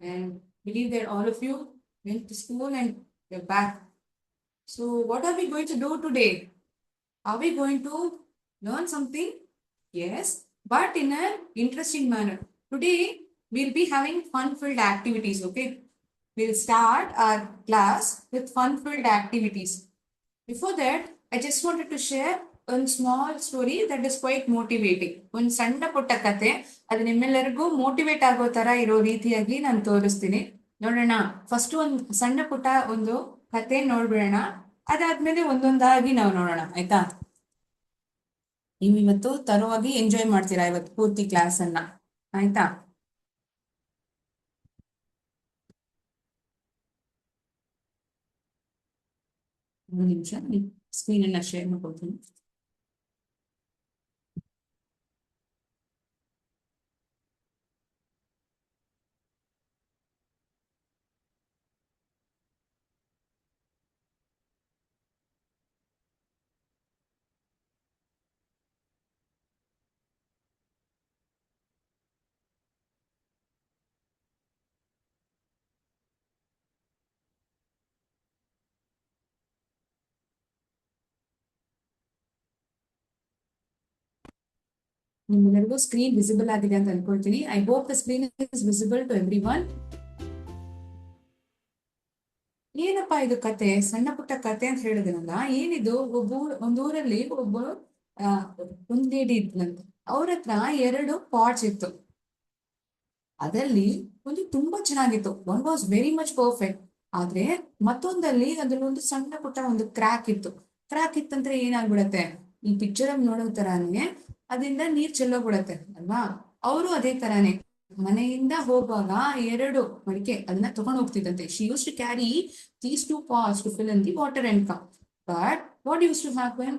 and believe that all of you went to school and you're back. So, what are we going to do today? Are we going to learn something? Yes, but in an interesting manner. Today, we'll be having fun-filled activities, okay? We'll start our class with fun-filled activities. Before that, I just wanted to share one small story that is quite motivating. ಒಂದು ಸಣ್ಣ ಪುಟ್ಟ ಕತೆ ಅದು ನಿಮ್ಮೆಲ್ಲರಿಗೂ motivate ಆಗೋ ತರ ಇರೋ ರೀತಿಯಾಗಿ ನಾನು ತೋರಿಸ್ತೀನಿ. ನೋಡೋಣ. ಫಸ್ಟ್ ಒಂದು ಸಣ್ಣ ಪುಟ್ಟ ಒಂದು ಕತೆ ನೋಡ್ಬಿಡೋಣ. ಅದಾದ್ಮೇಲೆ ಒಂದೊಂದಾಗಿ ನಾವು ನೋಡೋಣ, ಆಯ್ತಾ? ನೀವು ಇವತ್ತು ತರವಾಗಿ ಎಂಜಾಯ್ ಮಾಡ್ತೀರಾ ಇವತ್ತು ಪೂರ್ತಿ ಕ್ಲಾಸ್ ಅನ್ನ, ಆಯ್ತಾ? ಒಂದು ನಿಮಿಷ ಸ್ಕ್ರೀನ್ ಅನ್ನ ಶೇರ್ ಮಾಡ್ಕೊಳ್ತೀನಿ. ನಿಮ್ಮೆಲ್ಲರಿಗೂ ಸ್ಕ್ರೀನ್ ವಿಸಿಬಲ್ ಆಗಿದೆ ಅಂತ ಅನ್ಕೊಳ್ತೀನಿ. I hope the screen is visible to everyone. ಏನಪ್ಪಾ ಇದು ಕತೆ, ಸಣ್ಣ ಪುಟ್ಟ ಕತೆ ಅಂತ ಹೇಳಿದ್ರಲ್ಲ, ಏನಿದು? ಒಂದೂರಲ್ಲಿ ಒಬ್ಬರು ಒಂದ್ ಲೇಡಿ ಇದ್ಲಂತೆ. ಅವ್ರ ಹತ್ರ 2 ಪಾಟ್ಸ್ ಇತ್ತು. ಅದರಲ್ಲಿ ಒಂದು ತುಂಬಾ ಚೆನ್ನಾಗಿತ್ತು, one was very much perfect. ಆದ್ರೆ ಮತ್ತೊಂದಲ್ಲಿ ಅದ್ರಲ್ಲಿ ಒಂದು ಸಣ್ಣ ಪುಟ್ಟ ಒಂದು ಕ್ರ್ಯಾಕ್ ಇತ್ತು. ಕ್ರ್ಯಾಕ್ ಇತ್ತಂದ್ರೆ ಏನಾಗ್ಬಿಡತ್ತೆ, ಈ ಪಿಕ್ಚರ್ ಅಲ್ಲಿ ನೋಡೋ ತರಾನೇ ಅದರಿಂದ ನೀರ್ ಚೆಲ್ಲೋಗ್ಬಿಡತ್ತೆ ಅಲ್ವಾ? ಅವರು ಅದೇ ತರಾನೇ ಮನೆಯಿಂದ ಹೋಗುವಾಗ 2 ಮಡಿಕೆ ಅದನ್ನ ತಗೊಂಡು ಹೋಗ್ತಿದ್ದಂತೆ. She use to carry these 2 pots to fill in the water and come. But what used to happen?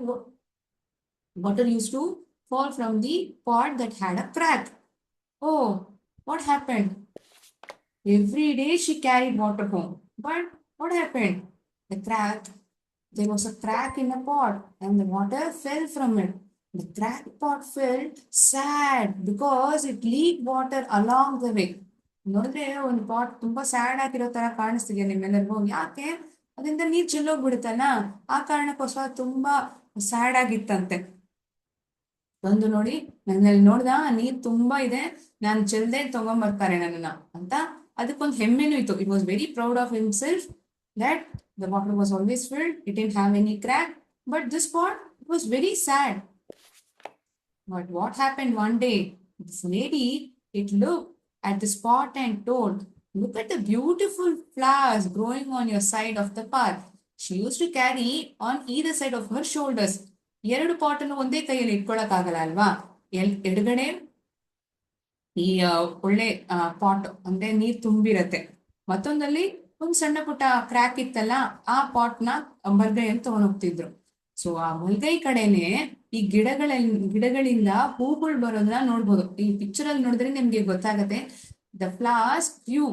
Water used to fall from the pot that had a crack. Oh, what happened? Every day she carried water home. But what happened? The crack. There was a crack in the pot and the water fell from it. The cracked pot felt sad because it leaked water along the way. ನೋಡಿದ್ರೆ ಒಂದು pot ತುಂಬಾ sad ಆಗಿರೋ ತರ ಕಾಣಿಸ್ತಿದ್ಯಾ ನಿಮ್ಮೆಲ್ಲರಿಗೂ? ಯಾಕೆ? ಅದರಿಂದ ನೀರ್ ಚೆಲ್ಲೋಗ್ಬಿಡುತ್ತಲ್ಲ, ಆ ಕಾರಣಕ್ಕೋಸ್ಕರ ತುಂಬಾ ಸ್ಯಾಡ್ ಆಗಿತ್ತಂತೆ. ಬಂದು ನೋಡಿ, ನನ್ನಲ್ಲಿ ನೋಡ್ದ ನೀರ್ ತುಂಬಾ ಇದೆ, ನಾನು ಚೆಲ್ದೆ ತಗೊಂಡ್ಬರ್ತಾರೆ ನನ್ನನ್ನ ಅಂತ ಅದಕ್ಕೊಂದು ಹೆಮ್ಮೆನೂ ಇತ್ತು. It was very proud of himself that the water was always filled, it didn't have any crack. But this pot was very sad. But what happened one day? This lady, it looked at the spot and told, look at the beautiful flowers growing on your side of the path. She used to carry on either side of her shoulders. 2 pot ಅನ್ನು ಒಂದೇ ಕೈಯಲ್ಲಿ ಇಟ್ಕೊಳಕ್ ಆಗಲ್ಲ ಅಲ್ವಾ? ಎಡಗಡೆ ಈ ಒಳ್ಳೆ pot ಅಂದ್ರೆ ನೀರ್ ತುಂಬಿರತ್ತೆ, ಮತ್ತೊಂದಲ್ಲಿ ಒಂದ್ ಸಣ್ಣ ಪುಟ್ಟ ಕ್ರ್ಯಾಕ್ ಇತ್ತಲ್ಲ, ಆ ಪಾಟ್ ನ ಬಲ್ಗೈಯಲ್ಲಿ ತಗೊಂಡ್ ಹೋಗ್ತಿದ್ರು. ಸೊ ಆ ಬಲ್ಗೈ ಕಡೆನೆ ಈ ಗಿಡಗಳಿಂದ ಹೂಗಳು ಬರೋದನ್ನ ನೋಡ್ಬೋದು. ಈ ಪಿಕ್ಚರ್ ಅಲ್ಲಿ ನೋಡಿದ್ರೆ ನಿಮ್ಗೆ ಗೊತ್ತಾಗತ್ತೆ. The flowers grow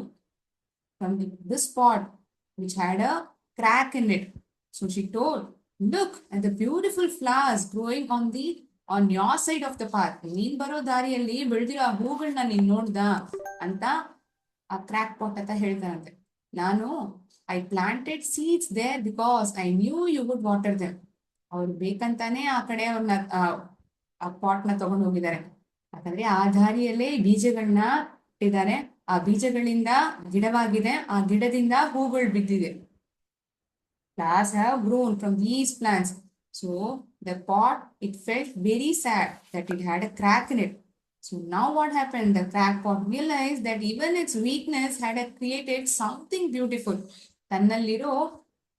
from this pot which had a crack in it. So she told, look at the beautiful flowers growing on your side of the path. ನೀನ್ ಬರೋ ದಾರಿಯಲ್ಲಿ ಬೆಳೆದಿರೋ ಆ ಹೂಗಳನ್ನ ನೀನ್ ನೋಡ್ದ ಅಂತ ಆ ಕ್ರ್ಯಾಕ್ ಪಾಟ್ ಅಂತ ಹೇಳ್ತಾರಂತೆ. ನಾನು I planted seeds there because I knew you would water them. ಅವ್ರು ಬೇಕಂತಾನೆ ಆ ಕಡೆ ಅವ್ರನ್ನ ಆ ಪಾಟ್ ನ ತಗೊಂಡು ಹೋಗಿದ್ದಾರೆ. ಯಾಕಂದ್ರೆ ಆ ದಾರಿಯಲ್ಲೇ ಬೀಜಗಳನ್ನ ಇಟ್ಟಿದ್ದಾರೆ, ಆ ಬೀಜಗಳಿಂದ ಗಿಡವಾಗಿದೆ, ಆ ಗಿಡದಿಂದ ಹೂಗಳು ಬಿದ್ದಿದೆ. Flowers have grown from these plants. So the pot, it felt very sad that it had a crack in it. So now what happened? The crack pot realized that even its weakness had created something beautiful. ತನ್ನಲ್ಲಿರೋ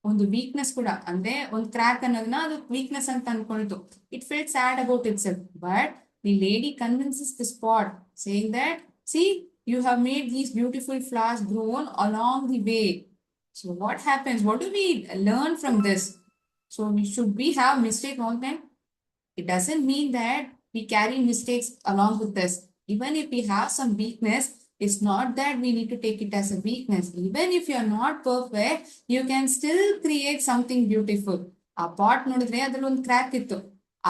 ಒಂದು weakness ಕೂಡ, ಅಂದ್ರೆ ಒಂದು crack ಅನ್ನೋದನ್ನ ಅದು weakness ಅಂತ ಅನ್ಕೊಳ್ತು. It felt sad about itself. But the lady convinces the pot saying that, see you have made these beautiful flowers grown along the way. So what happens? What do we learn from this? So should we have mistakes all the time? It doesn't mean that we carry mistakes along with us. Even if we have some weakness, it's not that we need to take it as a weakness. Even if you are not perfect, you can still create something beautiful. ಆ pot ನೋಡಿದ್ರೆ ಅದ್ರಲ್ಲಿ ಒಂದು crack ಇತ್ತು,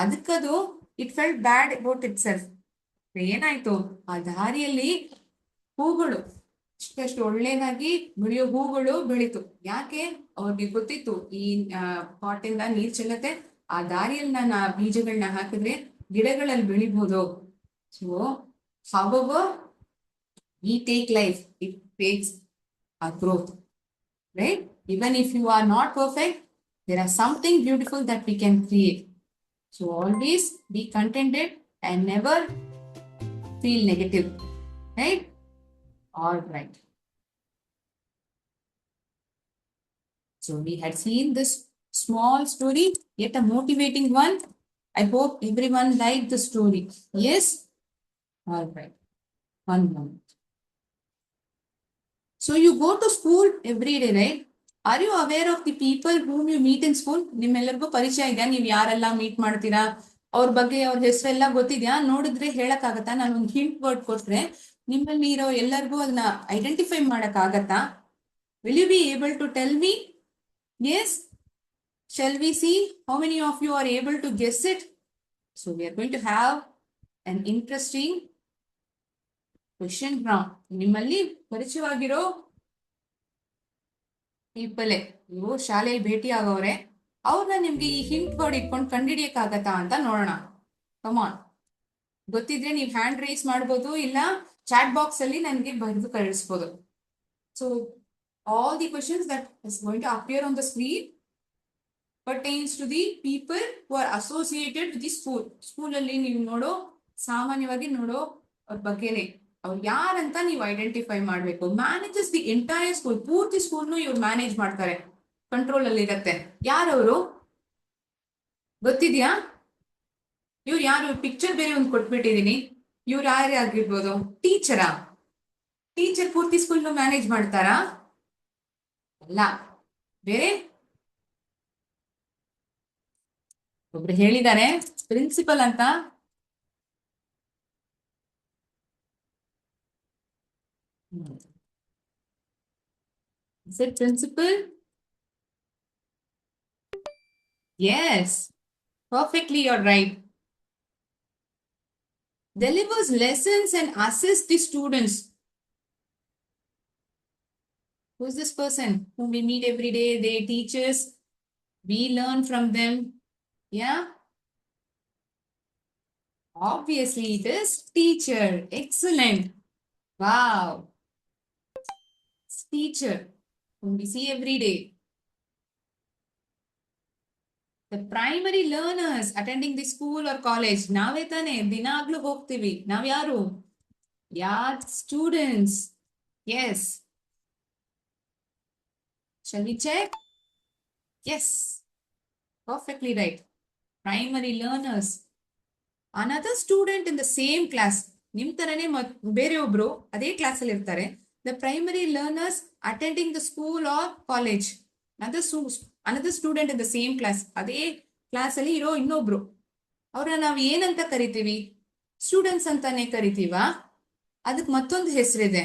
ಅದಕ್ಕದು it felt bad about itself. ಏನಾಯ್ತು? ಆ ದಾರಿಯಲ್ಲಿ ಹೂಗಳು ಇಷ್ಟಷ್ಟು ಒಳ್ಳೇದಾಗಿ ಬೆಳೆಯೋ ಹೂಗಳು ಬೆಳೀತು. ಯಾಕೆ? ಅವ್ರಿಗೆ ಗೊತ್ತಿತ್ತು ಈ ಪಾಟ್ ಇಂದ ನೀರ್ ಚೆಲ್ಲತ್ತೆ, ಆ ದಾರಿಯಲ್ಲಿ ನಾನು ಆ ಬೀಜಗಳನ್ನ ಹಾಕಿದ್ರೆ ಗಿಡಗಳಲ್ಲಿ ಬೆಳಿಬಹುದು. So however we take life, it takes a growth, right? Even if you are not perfect, there are something beautiful that we can create. So always be contented and never feel negative, right? All right. So we had seen this small story, yet a motivating one. I hope everyone liked the story. Yes? All right. One moment. So you go to school every day, right? Are you aware of the people whom you meet in school? ನಿಮ್ಮೆಲ್ಲರಿಗೂ ಪರಿಚಯ ಇದೆಯಾ? ನೀವು ಯಾರೆಲ್ಲ meet ಮಾಡ್ತೀರಾ, ಅವ್ರ ಬಗ್ಗೆ ಅವ್ರ ಹೆಸರೆಲ್ಲ ಗೊತ್ತಿದ್ಯಾ? ನೋಡಿದ್ರೆ ಹೇಳಕ್ಕಾಗತ್ತಾ? ನಾನು ಒಂದು ಹಿಂಟ್ ವರ್ಡ್ ಕೊಟ್ರೆ ನಿಮ್ಮಲ್ಲಿ ಇರೋ ಎಲ್ಲರಿಗೂ ಅದನ್ನ ಐಡೆಂಟಿಫೈ ಮಾಡಕ್ ಆಗತ್ತಾ? Will you be able to tell me? Yes? Shall we see how many of you are able to guess it? So we are going to have an interesting question round. ನಿಮ್ಮಲ್ಲಿ ಪರಿಚಯವಾಗಿರೋ people ನೀವು ಶಾಲೆಯಲ್ಲಿ ಭೇಟಿ ಆಗೋರೆ, ಅವ್ರನ್ನ ನಿಮ್ಗೆ ಈ hint word ಇಟ್ಕೊಂಡು ಕಂಡುಹಿಡಿಯಕ್ಕಾಗತ್ತಾ ಅಂತ ನೋಡೋಣ. ಕಮಾನ್. ಗೊತ್ತಿದ್ರೆ ನೀವು ಹ್ಯಾಂಡ್ ರೈಸ್ ಮಾಡ್ಬೋದು, ಇಲ್ಲ ಚಾಟ್ ಬಾಕ್ಸ್ ಅಲ್ಲಿ ನನಗೆ ಬರೆದು ಕಳಿಸ್ಬೋದು. So all the questions that is going to appear on the screen pertains to the people who are associated with the school. School ಅಲ್ಲಿ ನೀವು ನೋಡೋ, ಸಾಮಾನ್ಯವಾಗಿ ನೋಡೋ ಅವ್ರ ಬಗ್ಗೆನೆ. ಅವ್ರು ಯಾರಂತ ನೀವು ಐಡೆಂಟಿಫೈ ಮಾಡ್ಬೇಕು. ಮ್ಯಾನೇಜಸ್ ದಿ ಎಂಟೈರ್ ಸ್ಕೂಲ್, ಪೂರ್ತಿ ಸ್ಕೂಲ್ನು ಇವ್ರು ಮ್ಯಾನೇಜ್ ಮಾಡ್ತಾರೆ, ಕಂಟ್ರೋಲ್ ಅಲ್ಲಿ ಇರತ್ತೆ. ಯಾರವರು ಗೊತ್ತಿದ್ಯಾ? ಇವ್ರು ಯಾರು? ಪಿಕ್ಚರ್ ಬೇರೆ ಒಂದು ಕೊಟ್ಬಿಟ್ಟಿದೀನಿ. ಇವ್ರು ಯಾರೇ ಆಗಿರ್ಬೋದು? ಟೀಚರಾ? ಟೀಚರ್ ಪೂರ್ತಿ ಸ್ಕೂಲ್ನು ಮ್ಯಾನೇಜ್ ಮಾಡ್ತಾರಾ? ಅಲ್ಲ, ಬೇರೆ ಒಬ್ರು ಹೇಳಿದ್ದಾರೆ ಪ್ರಿನ್ಸಿಪಲ್ ಅಂತ. Is it principal? Yes, perfectly, you're right. Delivers lessons and assists the students. Who's this person whom we meet every day? They teach us, we learn from them. Yeah? Obviously, it is teacher. Excellent. Wow. It's teacher whom we see every day. The primary learners attending the school or college. ನಾವೇ ತಾನೆ ದಿನಾಗ್ಲೂ ಹೋಗ್ತೀವಿ. ನಾವ್ ಯಾರು? ಯಾರ್? Students. Yes. Shall we check? Yes. Perfectly right. Primary learners. Another student in the same class. ನಿಮ್ ತರನೇ ಬೇರೆ ಒಬ್ರು ಅದೇ ಕ್ಲಾಸ್ ಅಲ್ಲಿ ಇರ್ತಾರೆ. The primary learners attending the school or college. Another student in the same class. ಅದೇ class ಅಲ್ಲಿ ಇರೋ ಇನ್ನೊಬ್ರು. ಅವ್ರನ್ನ ನಾವ್ ಏನಂತ ಕರಿತೀವಿ? ಸ್ಟೂಡೆಂಟ್ಸ್ ಅಂತಾನೆ ಕರಿತೀವಾ? ಅದಕ್ಕೆ ಮತ್ತೊಂದು ಹೆಸರಿದೆ.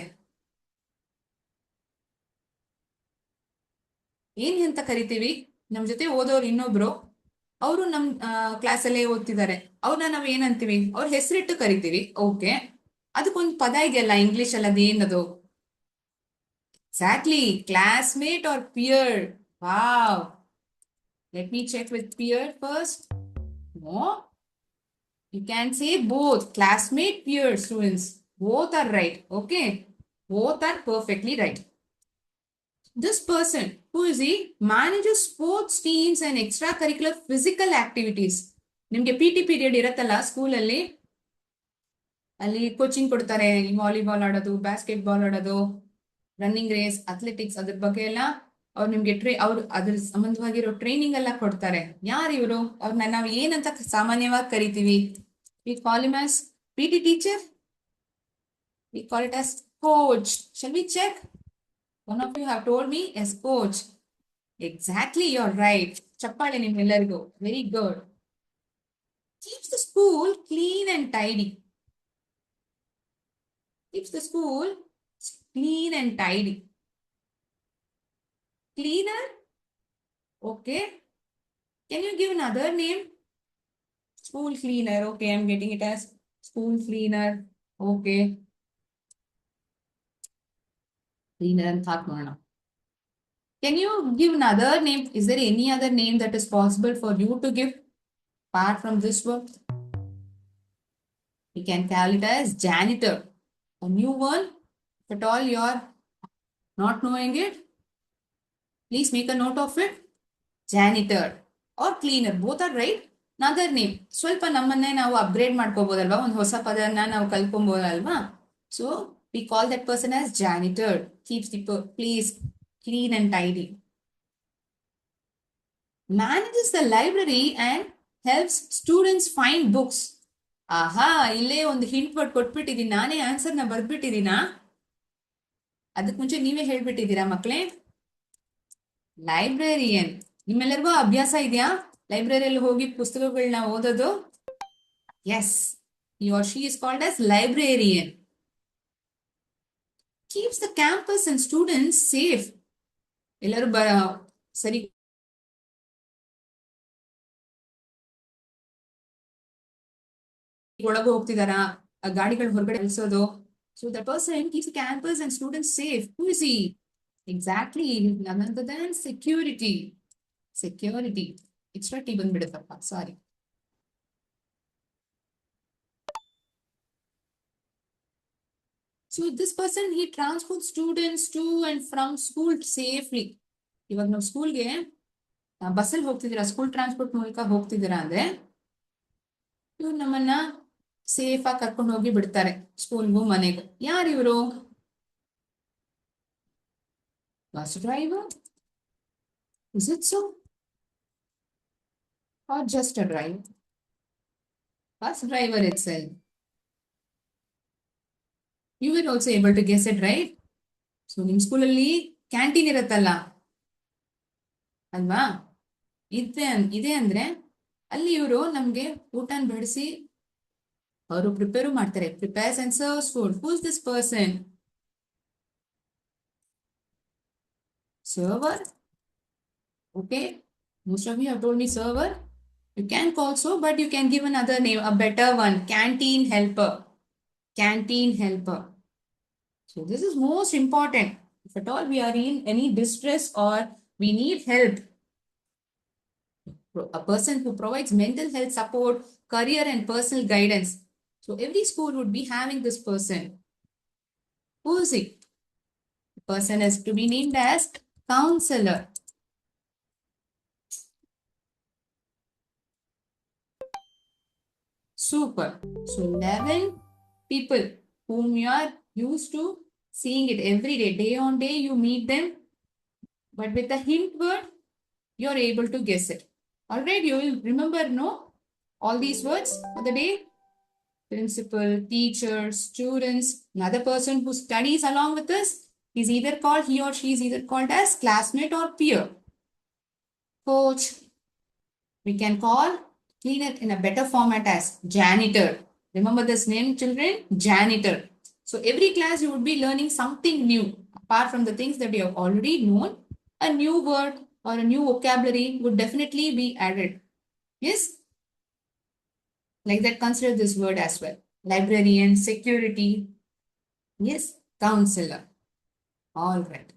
ಏನ್ ಅಂತ ಕರಿತೀವಿ? ನಮ್ ಜೊತೆ ಓದೋರು ಇನ್ನೊಬ್ರು, ಅವರು ನಮ್ ಕ್ಲಾಸ್ ಅಲ್ಲೇ ಓದ್ತಿದ್ದಾರೆ, ಅವ್ರನ್ನ ನಾವ್ ಏನಂತೀವಿ? ಅವ್ರ ಹೆಸರಿಟ್ಟು ಕರಿತೀವಿ. ಓಕೆ, ಅದಕ್ಕೊಂದು ಪದ ಇದೆಯಲ್ಲ ಇಂಗ್ಲಿಷ್ ಅಲ್ಲಿ, ಅದೇನದು? Exactly, classmate or peer. Wow. Let me check with peer first. No, you can say both, classmate, peer, students. Both are right. Okay, both are perfectly right. This person, who is he? Manages sports teams and extracurricular physical activities. ನಿಮ್ಗೆ PT period ಇರತ್ತಲ್ಲ school ಅಲ್ಲಿ, ಅಲ್ಲಿ coaching ಕೊಡ್ತಾರೆ. Volleyball ಆಡೋದು, basket ball ಆಡೋದು, running race, athletics, ಅದ್ರ ಬಗ್ಗೆ ಎಲ್ಲ ಅವ್ರು ನಿಮ್ಗೆ ಅವ್ರು ಅದ್ರ ಸಂಬಂಧವಾಗಿರೋ ಟ್ರೈನಿಂಗ್ ಎಲ್ಲ ಕೊಡ್ತಾರೆ. ಯಾರು ಇವರು? ಅವ್ರನ್ನ ನಾವು ಏನಂತ ಸಾಮಾನ್ಯವಾಗಿ ಕರಿತೀವಿ? We call him as PT teacher. We call it as coach. Shall we check? One of you have told me as coach. Exactly, you're right. Chappale nimellarigu. Very good. Keeps the school clean and tidy. Keeps the school clean and tidy. Cleaner? Okay. Can you give another name? School cleaner. Okay, I'm getting it as school cleaner. Okay. Cleaner and thought noona. Can you give another name? Is there any other name that is possible for you to give apart from this word? We can call it as janitor. A new one. If at all you are not knowing it, please make a note of it. Janitor or cleaner. Both are right. Another name. ಸ್ವಲ್ಪ ನಮ್ಮನ್ನೇ ನಾವು upgrade ಮಾಡ್ಕೋಬಹುದಲ್ವಾ, ಒಂದು ಹೊಸ ಪದನ ನಾವು ಕಲ್ತ್ಕೊಬಹುದಲ್ವಾ. So we call that person as janitor. Keeps the place clean and tidy. Manages the library and helps students find books. ಆಹಾ, ಇಲ್ಲೇ ಒಂದು ಹಿಂಟ್ ವರ್ಡ್ ಕೊಟ್ಬಿಟ್ಟಿದೀನಿ, ನಾನೇ ಆನ್ಸರ್ನ ಬರ್ದ್ಬಿಟ್ಟಿದೀನಾ? ಅದಕ್ಕೆ ಮುಂಚೆ ನೀವೇ ಹೇಳ್ಬಿಟ್ಟಿದ್ದೀರಾ ಮಕ್ಕಳೇ. ಲೈಬ್ರರಿಯನ್. ನಿಮ್ಮೆಲ್ಲರಿಗೂ ಅಭ್ಯಾಸ ಇದೆಯಾ ಲೈಬ್ರರಿಯಲ್ಲಿ ಹೋಗಿ ಪುಸ್ತಕಗಳನ್ನ ಓದೋದು? Yes, he or she is called as librarian. Keeps the campus and students safe. ಎಲ್ಲರೂ ಸರಿ ಒಳಗೆ ಹೋಗ್ತಿದಾರಾ, ಗಾಡಿಗಳು ಹೊರಗಡೆ ನಿಲ್ಸೋದು. So the person keeps the campus and students safe. Who is he? Exactly, none other than security. Security. Extra T ಬಂದ್ಬಿಡುತ್ತಪ್ಪ, sorry. So this person, he transports students to and from school safely. ಇವಾಗ ನಾವು ಸ್ಕೂಲ್ಗೆ ಬಸ್ಸಲ್ಲಿ ಹೋಗ್ತಿದ್ದೀರಾ, school transport ಮೂಲಕ ಹೋಗ್ತಿದ್ದೀರಾ ಅಂದ್ರೆ ಇವ್ರು ನಮ್ಮನ್ನ safe ಆಗಿ ಕರ್ಕೊಂಡು ಹೋಗಿ ಬಿಡ್ತಾರೆ ಸ್ಕೂಲ್ಗೂ ಮನೆಗೂ. ಯಾರು ಇವರು? Bus driver. Is it so? Or just a driver? Bus driver itself. You were also able to guess it, right? So ನಿಮ್ಮ ಸ್ಕೂಲಲ್ಲಿ ಕ್ಯಾಂಟೀನ್ ಇರತ್ತಲ್ಲ ಅಲ್ವಾ, ಇದೆ ಅಂದ್ರೆ ಅಲ್ಲಿ ಇವರು ನಮ್ಗೆ ಊಟನ ಬಡಿಸಿ ಅವರು ಪ್ರಿಪೇರು ಮಾಡ್ತಾರೆ. Prepares and serves food. Who's this person? Server. Okay, most of you have told me server. You can call so, but you can give another name, a better one. Canteen helper. Canteen helper. So this is most important. If at all we are in any distress or we need help, a person who provides mental health support, career and personal guidance. So every school would be having this person. Who is he? The person is to be named as counselor. Super. So 11 people whom you are used to seeing it every day, day on day you meet them, but with a hint word you are able to guess it. Alright, you will remember, no, all these words for the day. Principal, teacher, students, another person who studies along with us is either called, he or she is either called as classmate or peer. Coach, we can call, clean it in a better format as janitor. Remember this name, children? Janitor. So every class you would be learning something new. Apart from the things that you have already known, a new word or a new vocabulary would definitely be added. Yes? Like that, consider this word as well. Librarian, security. Yes, counselor. All right.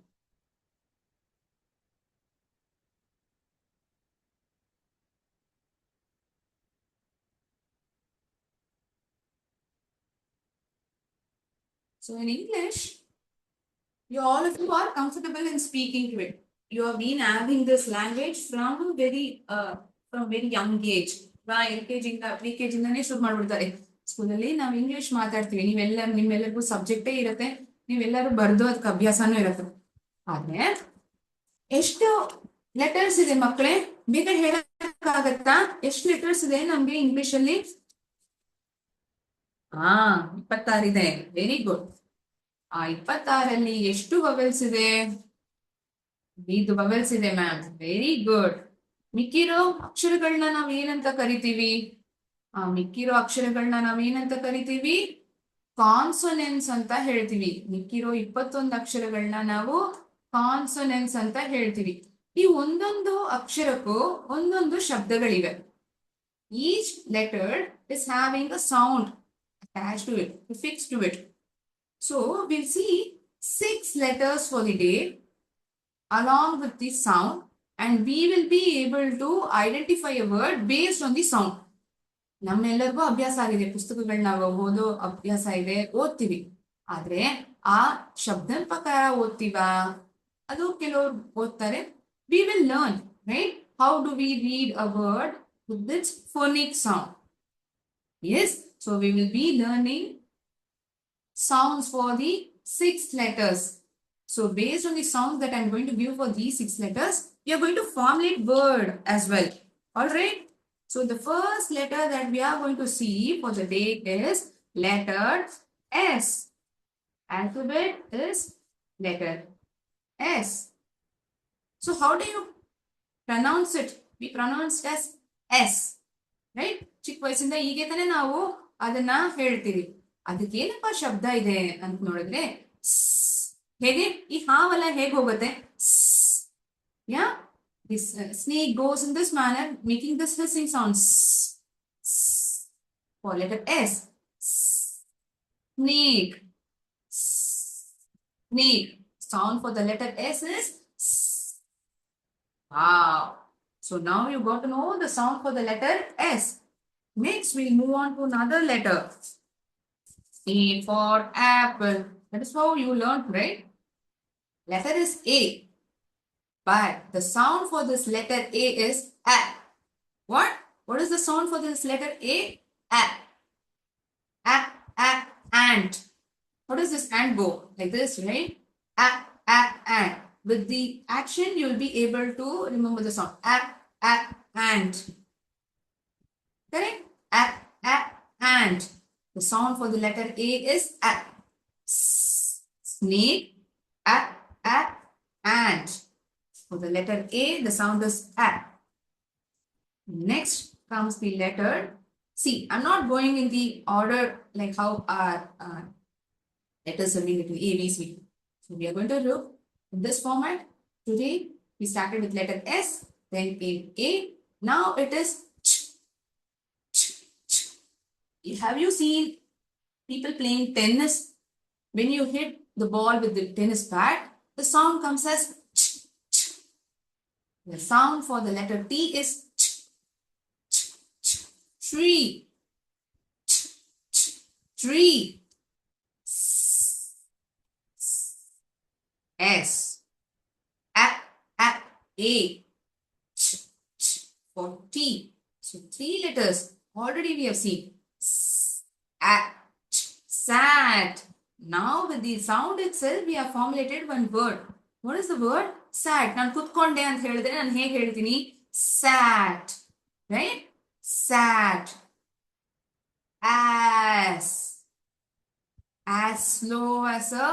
So in English, all of you are comfortable in speaking to it. You have been having this language from very young age. LKG ಇಂದ ಪ್ರಿಕೆಜಿ ಇಂದಾನೇ ಶುರು ಮಾಡ್ಬಿಡ್ತಾರೆ. ಸ್ಕೂಲಲ್ಲಿ ನಾವು English ಮಾತಾಡ್ತೀವಿ, ನಿಮ್ಮೆಲ್ಲರಿಗೂ ಸಬ್ಜೆಕ್ಟೇ ಇರುತ್ತೆ, ನೀವೆಲ್ಲರೂ ಬರ್ದು ಅದಕ್ಕೆ ಅಭ್ಯಾಸನೂ ಇರುತ್ತೆ. ಆದ್ರೆ ಎಷ್ಟು ಲೆಟರ್ಸ್ ಇದೆ ಮಕ್ಕಳೇ, ಬೇಗ ಹೇಳಕ್ಕಾಗತ್ತಾ? ಎಷ್ಟು ಲೆಟರ್ಸ್ ಇದೆ ನಮ್ಗೆ ಇಂಗ್ಲಿಷ್ ಅಲ್ಲಿ? 26 ಇದೆ. Very good. ಆ 26ರಲ್ಲಿ ಎಷ್ಟು ಬಬಲ್ಸ್ ಇದೆ? 5 ಬಬಲ್ಸ್ ಇದೆ ಮ್ಯಾಮ್. Very good. ಮಿಕ್ಕಿರೋ ಅಕ್ಷರಗಳನ್ನ ನಾವ್ ಏನಂತ ಕರಿತೀವಿ? ಮಿಕ್ಕಿರೋ ಅಕ್ಷರಗಳನ್ನ ನಾವ್ ಏನಂತ ಕರಿತೀವಿ? ಕಾನ್ಸೊನೆನ್ಸ್ ಅಂತ ಹೇಳ್ತೀವಿ. ಮಿಕ್ಕಿರೋ 21 ಅಕ್ಷರಗಳನ್ನ ನಾವು ಕಾನ್ಸೊನೆನ್ಸ್ ಅಂತ ಹೇಳ್ತೀವಿ. ಈ ಒಂದೊಂದು ಅಕ್ಷರಕ್ಕೂ ಒಂದೊಂದು ಶಬ್ದಗಳಿವೆ. Each letter is having a sound attached to it, fixed to it. So we'll see 6 letters for the day along with the sound, and we will be able to identify a word based on the sound. ನಮ್ಮೆಲ್ಲರಿಗೂ ಅಭ್ಯಾಸ ಆಗಿದೆ, ಪುಸ್ತಕಗಳನ್ನ ನಾವು ಓದೋ ಅಭ್ಯಾಸ ಇದೆ, ಓದ್ತೀವಿ. ಆದ್ರೆ ಆ ಶಬ್ದದ ಪ್ರಕಾರ ಓದ್ತೀವಾ? ಅದು ಕೆಲವರು ಓದ್ತಾರೆ. We will learn, right? How do we read a word with its phonic sound? Yes, so we will be learning sounds for the 6 letters. So based on the sounds that I'm going to give for these 6 letters, we are going to formulate word as well. All right? So the first letter that we are going to see for the day is letter S. Alphabet is letter S. So how do you pronounce it? We pronounce it as S. Right? ಚಿಕ್ಕ ವಯಸ್ಸಿಂದ ಹೀಗೆ ತಾನೇ ನಾವು ಅದನ್ನ ಹೇಳ್ತೀವಿ. ಅದಕ್ಕೇನಪ್ಪ ಶಬ್ದ ಇದೆ ಅಂತ ನೋಡಿದ್ರೆ ಹೇಗೆ ಈ ಹಾವೆಲ್ಲ ಹೇಗೆ ಹೋಗುತ್ತೆ? ಯಾ this snake goes in this manner, making this hissing sound. For letter S, snake. Snake. Sound for the letter S is wow. So now you got to know the sound for the letter S. Next, we'll move on to another letter. A for apple. That is how you learned, right? Letter is A. But the sound for this letter A is A. What? What is the sound for this letter A? A. A. A. Ant. How does this ant go? Like this, right? A. A. Ant. With the action, you will be able to remember the sound. A. A. Ant. Correct? A. A. Ant. The sound for the letter A is A. Snake. A. A. Ant. For the letter A, the sound is A. Next comes the letter C. I'm not going in the order like how our letters are being written A, B, C. So we are going to look in this format. Today we started with letter S, then came A. Now it is ch, ch, ch. Have you seen people playing tennis? When you hit the ball with the tennis bat, the sound comes as ch, ch. The sound for the letter T is ch, ch, ch. Tree. Ch, ch, tree. S. A. A. A. Ch, ch. For T. So 3 letters already we have seen. S, A, ch, sad. Now with the sound itself we have formulated one word. What is the word? Sad. ನಾನು ಕುತ್ಕೊಂಡೆ ಅಂತ ಹೇಳಿದ್ರೆ ನಾನು ಹೇಗೆ ಹೇಳ್ತೀನಿ? Sat. Right? Sat. As. As slow as a,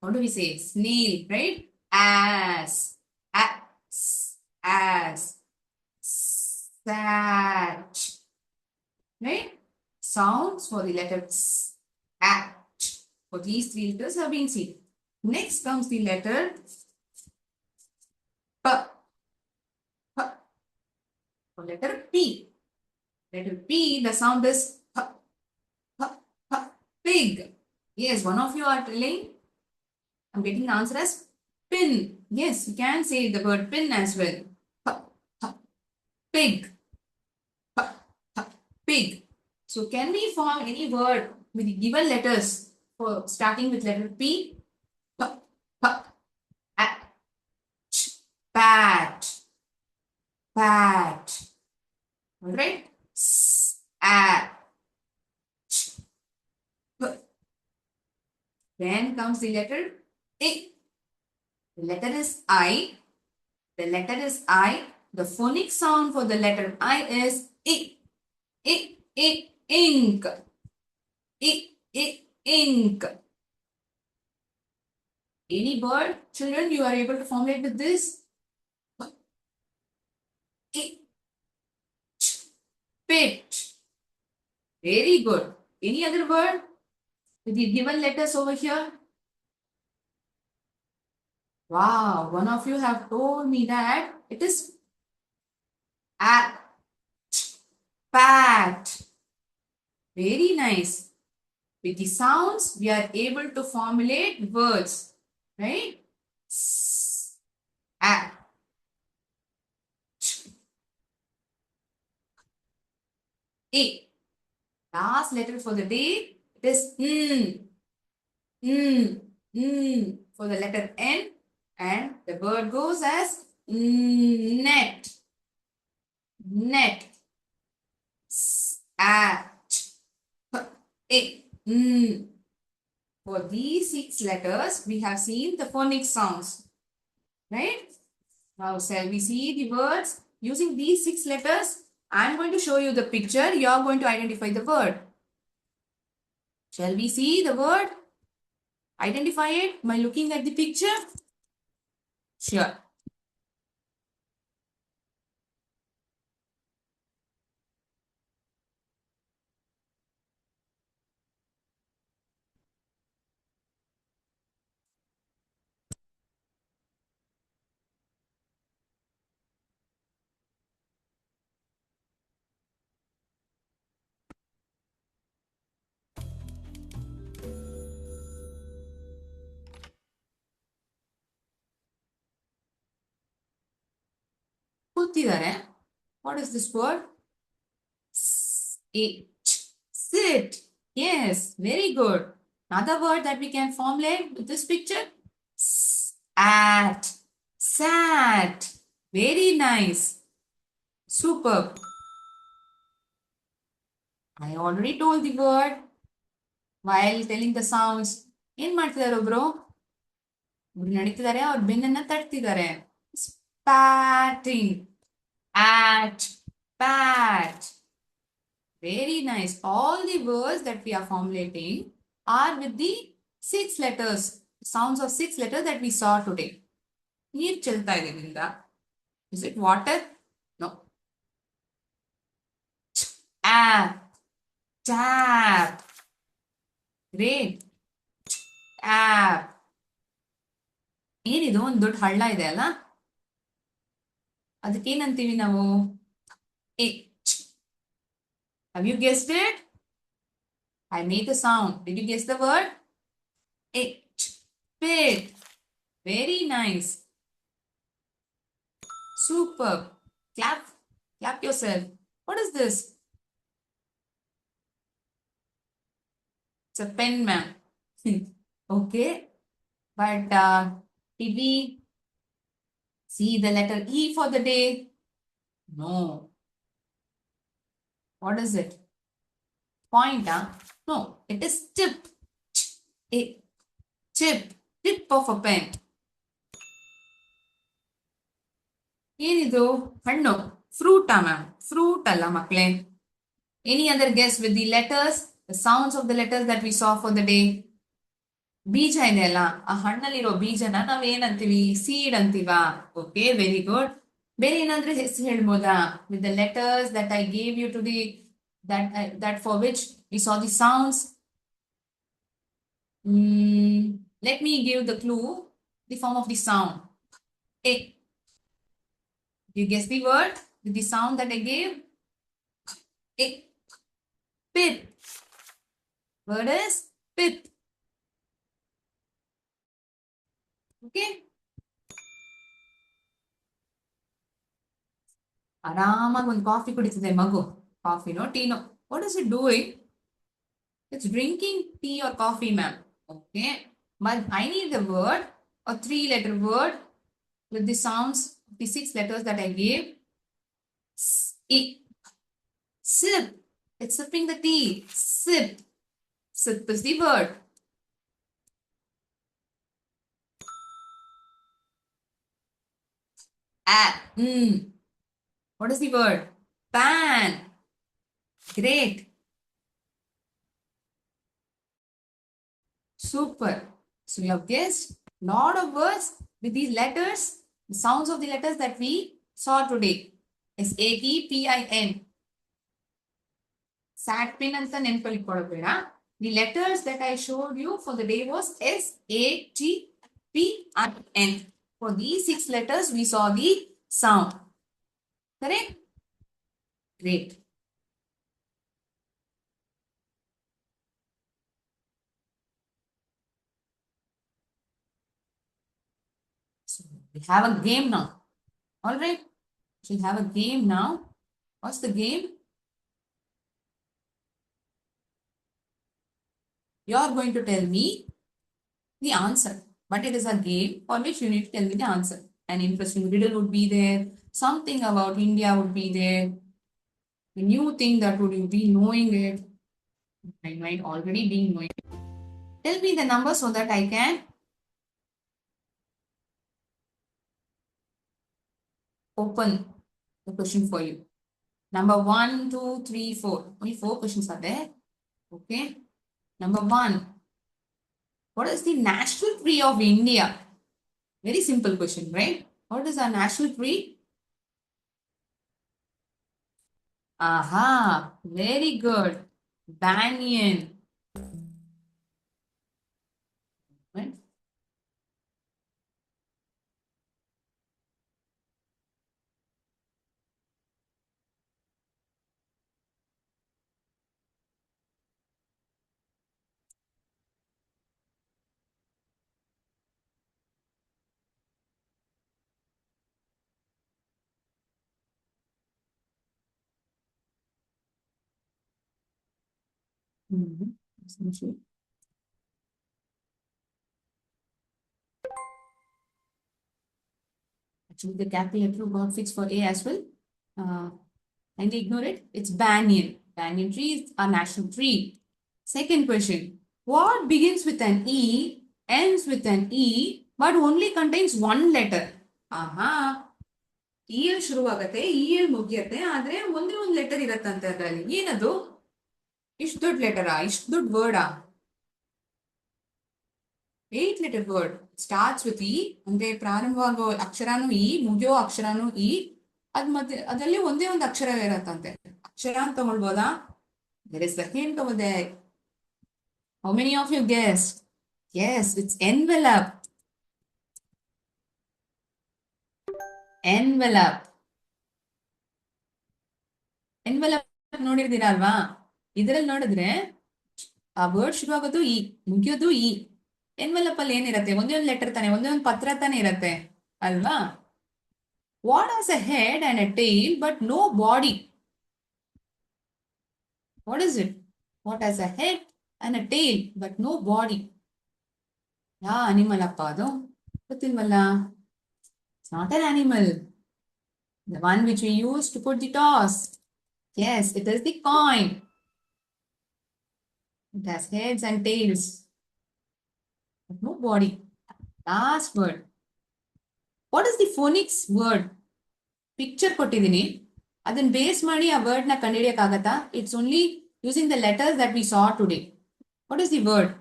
what do we say? Snail, right? As. As. Sat. Right? Sounds for the letter S. At. For these 3 letters have been seen. Next comes the letter P. P. For letter P. Letter P, the sound is P. P. P. Pig. Yes, one of you are telling, I'm getting the answer as pin. Yes, you can say the word pin as well. P. P. Pig. P. P. Pig. So can we form any word with the given letters for starting with letter P? P. P. A. Ch. Pat. Pat. All right? S. A. Ch. P. Then comes the letter I. The letter is I. The letter is I. The phonic sound for the letter I is I. I. I. Ink. I. I. Ink. Any word, children, you are able to formulate with this? I. Ch. Pit. Very good. Any other word with the given letters over here? Wow, one of you have told me that it is at, pat. Very nice. With the sounds, we are able to formulate words, right? S, A, ch, A. Last letter for the day, it is for the letter N, and the word goes as net, net. S, A, ch, A. For these 6 letters, we have seen the phonic sounds, right? Now, shall we see the words using these 6 letters? I am going to show you the picture. You are going to identify the word. Shall we see the word? Identify it by looking at the picture? Sure. ಕೂತಿದ್ದಾರೆ. What is this word? Sit. Yes, very good. Another word that we can formulate with this picture? At. Sat. Very nice. Superb. I already told the word while telling the sounds. ಏನ್ ಮಾಡ್ತಿದ್ದಾರೆ ಒಬ್ರು ನಡೀತಿದ್ದಾರೆ, ಅವ್ರ ಬೆನ್ನನ್ನ ತಟ್ತಿದ್ದಾರೆ. Spatting. At. Pat. Very nice. All the words that we are formulating are with the 6 letters, sounds of 6 letters that we saw today. ನೀರ್ ಚೆಲ್ತಾ ಇದೆ ನಿಂದ. Is it water? No. Tap. Tap. Great. Tap. ಏನಿದು ಒಂದು ದೊಡ್ಡ ಹಳ್ಳ ಇದೆ ಅಲ್ಲ, ಅದಕ್ಕೇನಂತೀವಿ ನಾವು? Itch. Have you guessed it? I made the sound. Did you guess the word? Itch. Pit. Very nice. Superb. Clap. Clap yourself. What is this? It's a pen, ma'am. Okay. But did we see the letter E for the day? No. What is it? Point, huh? No, it is tip. A tip. Tip of a pen. ಏನಿದು? ಹಣ್ಣು. Fruit, ma'am. Fruit ಅಲ್ಲ ಮಕ್ಕಳೇ. Any other guess with the letters? The sounds of the letters that we saw for the day? ಬೀಜ ಇದೆ ಅಲ್ಲ, ಆ ಹಣ್ಣಲ್ಲಿರೋ ಬೀಜನ ನಾವ್ ಏನಂತೀವಿ? ಸೀಡ್ ಅಂತೀವ. Okay, very good. ಬೇರೆ ಏನಾದ್ರೂ ಹೆಸರು ಹೇಳ್ಬೋದಾ? With the letters that I gave you to the that for which we saw the sounds. Let me give the clue, the form of the sound. A. You guess the word with the sound that I gave? A. Pip. Word is pip. Okay. ಆರಾಮಾಗಿ ಒಂದು coffee ಕುಡಿತಿದೆ ಮಗು. ಕಾಫಿನೋ ಟೀನೋ. What is it doing? It's drinking tea or coffee, ma'am. Okay. But I need the word, a 3-letter word with the sounds, the 6 letters that I gave. Sip. It's sipping the tea. Sip. Sip is the word. What is the word? Pan. Great. Super. So you have guessed lot of words with these letters, the sounds of the letters that we saw today. SATPIN. Sat pin anta ನೆನಪಲ್ಲಿಟ್ಕೊಳ್ಳೋಬೇಡ. The letters that I showed you for the day was SATPIN. For these 6 letters, we saw the sound. Correct? Great. We have a game now. All right. We'll have a game now. What's the game? You're going to tell me the answer. But it is a game for which you need to tell me the answer. An interesting riddle would be there. Something about India would be there. A new thing that would you be knowing it. I might already be knowing. Tell me the number so that I can open the question for you. Number 1, 2, 3, 4. Only 4 questions are there. Okay. Number 1. What is the national tree of India? Very simple question, right? What is our national tree? Aha, very good. Banyan. Right? Mhm. Essentially. Actually, the calculator got fixed for A as well. Uh, and ignore it. It's banyan. Banyan tree is our national tree. Second question. What begins with an E, ends with an E, but only contains one letter? Aha. E L ಶುರುವಾಗತ್ತೆ E L ಮುಗಿಯತ್ತೆ ಆದ್ರೆ ಒಂದೇ ಒಂದು letter ಇರತ್ತಂತೆ ಅದರಲ್ಲಿ ಏನದು ಇಷ್ಟು ದೊಡ್ಡ ಲೆಟರಾ ಇಷ್ಟು ದೊಡ್ಡ ವರ್ಡಾ 8 letter word starts with E ಅಂದ್ರೆ ಪ್ರಾರಂಭವಾಗೋ ಅಕ್ಷರಾನು ಇ ಮುಗಿಯೋ ಅಕ್ಷರಾನು ಇ ಅದ್ ಮತ್ತೆ ಅದರಲ್ಲಿ ಒಂದೇ ಒಂದು ಅಕ್ಷರ ಇರತ್ತಂತೆ ಅಕ್ಷರ ಅಂತ ತಗೊಳ್ಬೋದಾ there is the hint over there. How many of you guessed? Yes, it's envelope. Envelope. Envelope ನೋಡಿರ್ತೀರಾ ಅಲ್ವಾ ಇದರಲ್ಲಿ ನೋಡಿದ್ರೆ ಆ ವರ್ಡ್ ಶುರುವಾಗೋದು ಇ ಮುಗಿಯೋದು ಇ ಎನ್ವೆಲಪ್ ಅಲ್ಲಿ ಏನಿರತ್ತೆ ಒಂದೇ ಒಂದು ಲೆಟರ್ ತಾನೆ ಒಂದೇ ಒಂದು ಪತ್ರ ತಾನೆ ಇರತ್ತೆ ಅಲ್ವಾ what has a head and a tail but no body what is it what has a head and a tail but no body ಯಾ ಅನಿಮಲ್ ಅಪ್ಪ ಅದು ಗೊತ್ತಿಲ್ವಲ್ಲ it's not an animal the one which we use to put the toss yes it is the coin it has heads and tails but no body last word what is the phonics word picture ಕೊಟ್ಟಿದ್ದೀನಿ ಅದನ್ನ base ಮಾಡಿ ಆ word ನ ಕಂಡುಹಿಡಿಯಕ್ಕಾಗತ್ತಾ it's only using the letters that we saw today what is the word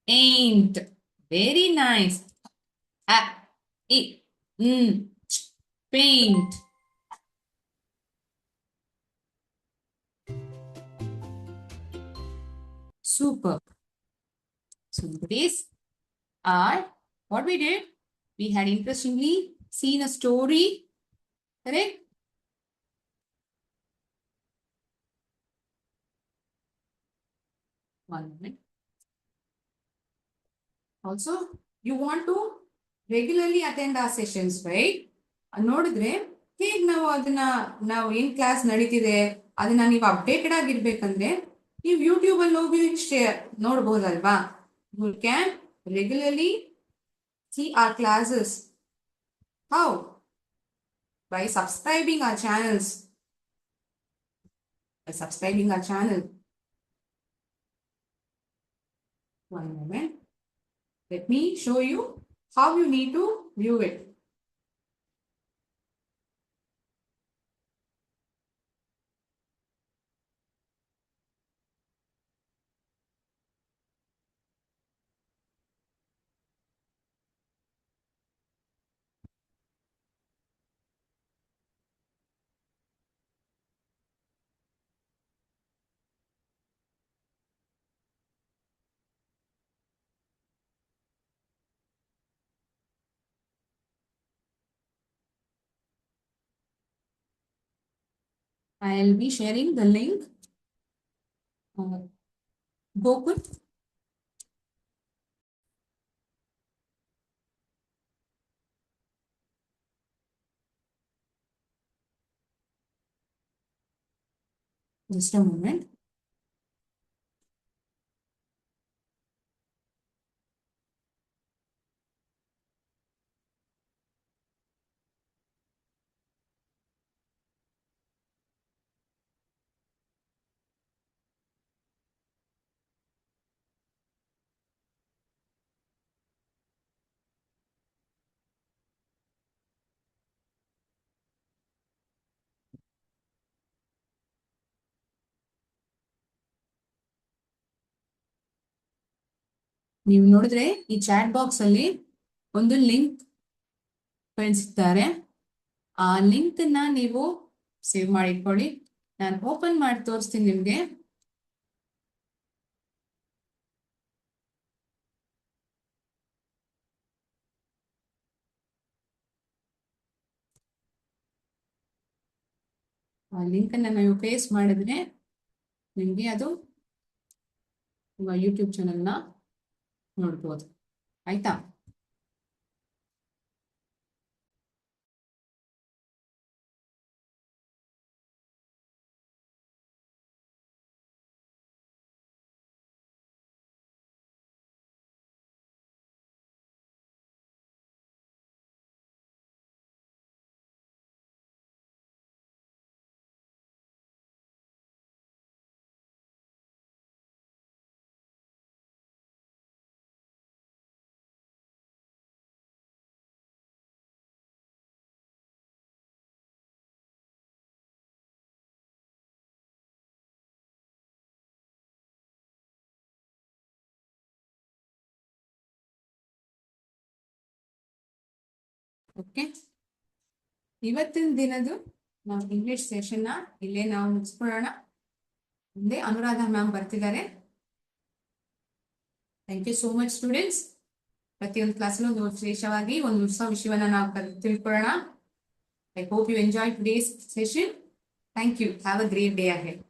ain't very nice paint super so today's are what we did we had interestingly seen a story correct one moment also you want to regularly attend our sessions right ನೋಡಿದ್ರೆ ಹೇಗ್ ನಾವು ಅದನ್ನ ನಾವು ಏನ್ class ನಡೀತಿದೆ ಅದನ್ನ ನೀವು updated ಆಗಿರ್ಬೇಕಂದ್ರೆ ನೀವು ಯೂಟ್ಯೂಬ್ ಅಲ್ಲಿ ಹೋಗಿ ನೋಡ್ಬೋದಲ್ವಾ you can regularly see our classes how by subscribing our channels by subscribing our channel one moment let me show you how you need to view it I'll be sharing the link. Gokul. Just a moment. ನೀವು ನೋಡಿದ್ರೆ ಈ chat box ಅಲ್ಲಿ ಒಂದು link ಕಳಿಸಿದ್ದಾರೆ. ಆ link ಅನ್ನ ನೀವು save ಮಾಡಿಟ್ಕೊಳ್ಳಿ. ನಾನು ಓಪನ್ ಮಾಡಿ ತೋರಿಸ್ತೀನಿ ನಿಮ್ಗೆ. ಆ ಲಿಂಕ್ ಅನ್ನ ನೀವು ಪೇಸ್ಟ್ ಮಾಡಿದ್ರೆ ನಿಮ್ಗೆ ಅದು ಯೂಟ್ಯೂಬ್ ಚಾನಲ್ನ ನೋಡ್ಬೋದು. ಆಯ್ತಾ? ಓಕೆ, ಇವತ್ತಿನ ದಿನದ್ದು ನಾವು ಇಂಗ್ಲಿಷ್ ಸೆಷನ್ನ ಇಲ್ಲೇ ನಾವು ಮುಗಿಸ್ಕೊಳ್ಳೋಣ. ಮುಂದೆ ಅನುರಾಧ ಮ್ಯಾಮ್ ಬರ್ತಿದ್ದಾರೆ. Thank you so much students. ಪ್ರತಿಯೊಂದು ಕ್ಲಾಸಲ್ಲೂ ಒಂದು ವಿಶೇಷವಾಗಿ ಒಂದು ಹೊಸ ವಿಷಯವನ್ನ ನಾವು ತಿಳ್ಕೊಳ್ಳೋಣ. I hope you enjoy today's session. Thank you. Have a great day ahead.